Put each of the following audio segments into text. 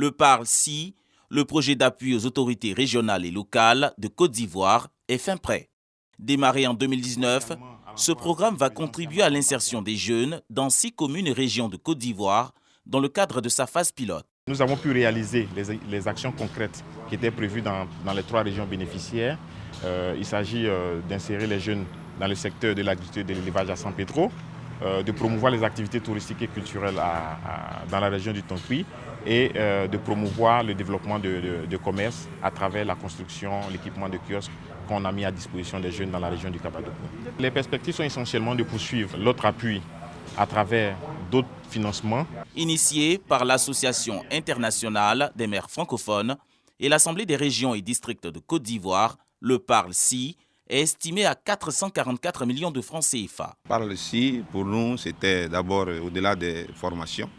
Le PARL-C, le projet d'appui aux autorités régionales et locales de Côte d'Ivoire, est fin prêt. Démarré en 2019, ce programme va contribuer à l'insertion des jeunes dans 6 communes et régions de Côte d'Ivoire dans le cadre de sa phase pilote. Nous avons pu réaliser les actions concrètes qui étaient prévues dans les 3 régions bénéficiaires. Il s'agit d'insérer les jeunes dans le secteur de l'agriculture et de l'élevage à San Pedro, de promouvoir les activités touristiques et culturelles dans la région du Tonkoui et de promouvoir le développement de commerce à travers la construction, l'équipement de kiosques qu'on a mis à disposition des jeunes dans la région du Kabadougou. Les perspectives sont essentiellement de poursuivre l'autre appui à travers d'autres financements. Initié par l'Association internationale des maires francophones et l'Assemblée des régions et districts de Côte d'Ivoire, le PARL-C est estimé à 444 millions de francs CFA. PARL-C, pour nous, c'était d'abord au-delà des formations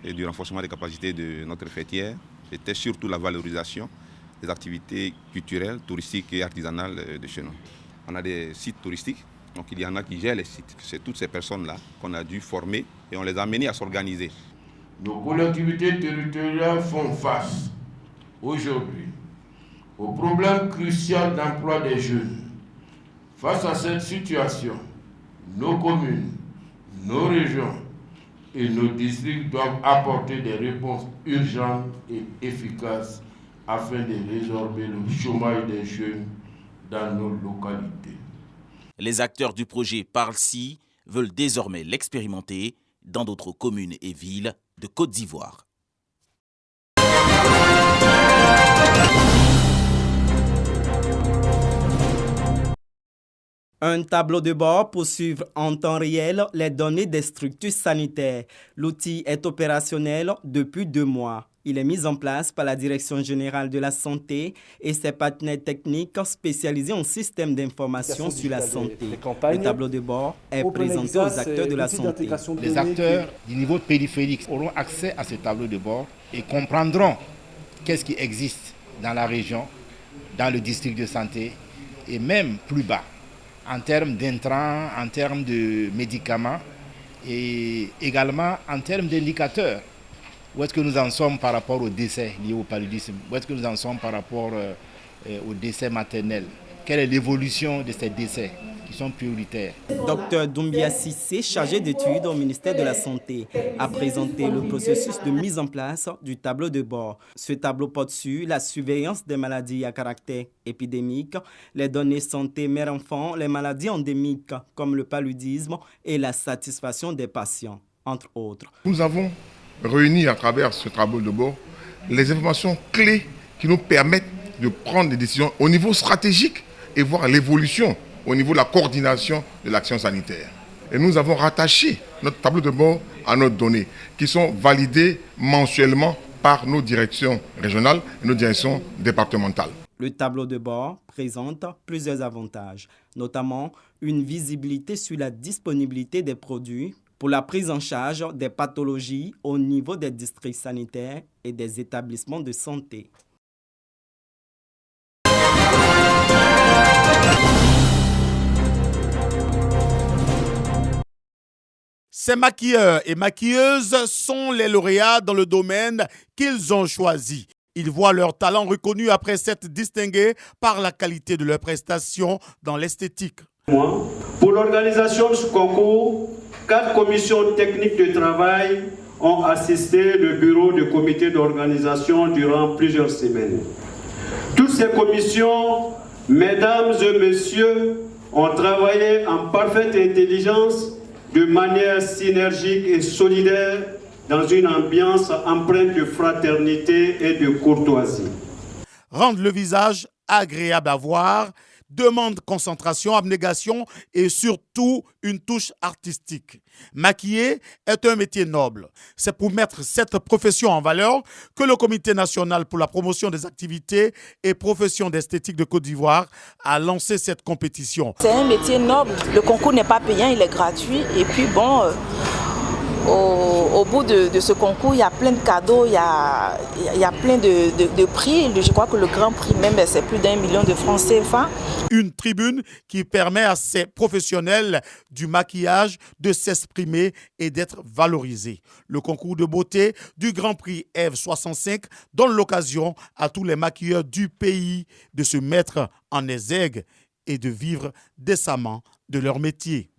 et du renforcement des capacités de notre fêtière, c'était surtout la valorisation des activités culturelles, touristiques et artisanales de chez nous. On a des sites touristiques, donc il y en a qui gèrent les sites. C'est toutes ces personnes-là qu'on a dû former et on les a amenées à s'organiser. Nos collectivités territoriales font face aujourd'hui au problème crucial d'emploi des jeunes. Face à cette situation, nos communes, nos régions et nos districts doivent apporter des réponses urgentes et efficaces afin de résorber le chômage des jeunes dans nos localités. Les acteurs du projet PARL-C veulent désormais l'expérimenter dans d'autres communes et villes de Côte d'Ivoire. Un tableau de bord pour suivre en temps réel les données des structures sanitaires. L'outil est opérationnel depuis 2 mois. Il est mis en place par la Direction générale de la santé et ses partenaires techniques spécialisés en système d'information sur la santé. Le tableau de bord est présenté aux acteurs de la santé. Les acteurs du niveau périphérique auront accès à ce tableau de bord et comprendront qu'est-ce qui existe dans la région, dans le district de santé et même plus bas, en termes d'intrants, en termes de médicaments et également en termes d'indicateurs. Où est-ce que nous en sommes par rapport aux décès liés au paludisme? Où est-ce que nous en sommes par rapport aux décès maternels? Quelle est l'évolution de ces décès qui sont prioritaires? Dr Doumbia Sissé, chargé d'études au ministère de la Santé, a présenté le processus de mise en place du tableau de bord. Ce tableau porte sur la surveillance des maladies à caractère épidémique, les données santé mère-enfant, les maladies endémiques comme le paludisme et la satisfaction des patients, entre autres. Nous avons réuni à travers ce tableau de bord les informations clés qui nous permettent de prendre des décisions au niveau stratégique et voir l'évolution au niveau de la coordination de l'action sanitaire. Et nous avons rattaché notre tableau de bord à nos données qui sont validées mensuellement par nos directions régionales et nos directions départementales. Le tableau de bord présente plusieurs avantages, notamment une visibilité sur la disponibilité des produits pour la prise en charge des pathologies au niveau des districts sanitaires et des établissements de santé. Ces maquilleurs et maquilleuses sont les lauréats dans le domaine qu'ils ont choisi. Ils voient leur talent reconnu après s'être distingués par la qualité de leurs prestations dans l'esthétique. Pour l'organisation de ce concours, 4 commissions techniques de travail ont assisté le bureau du comité d'organisation durant plusieurs semaines. Toutes ces commissions, mesdames et messieurs, ont travaillé en parfaite intelligence, de manière synergique et solidaire, dans une ambiance empreinte de fraternité et de courtoisie. Rendre le visage agréable à voir demande concentration, abnégation et surtout une touche artistique. Maquiller est un métier noble. C'est pour mettre cette profession en valeur que le Comité national pour la promotion des activités et professions d'esthétique de Côte d'Ivoire a lancé cette compétition. C'est un métier noble. Le concours n'est pas payant, il est gratuit. Et puis bon, Au bout de ce concours, il y a plein de cadeaux, il y a plein de prix. Je crois que le grand prix même, c'est plus d'1 million de francs CFA. Une tribune qui permet à ces professionnels du maquillage de s'exprimer et d'être valorisés. Le concours de beauté du Grand Prix Eve 65 donne l'occasion à tous les maquilleurs du pays de se mettre en exergue et de vivre décemment de leur métier.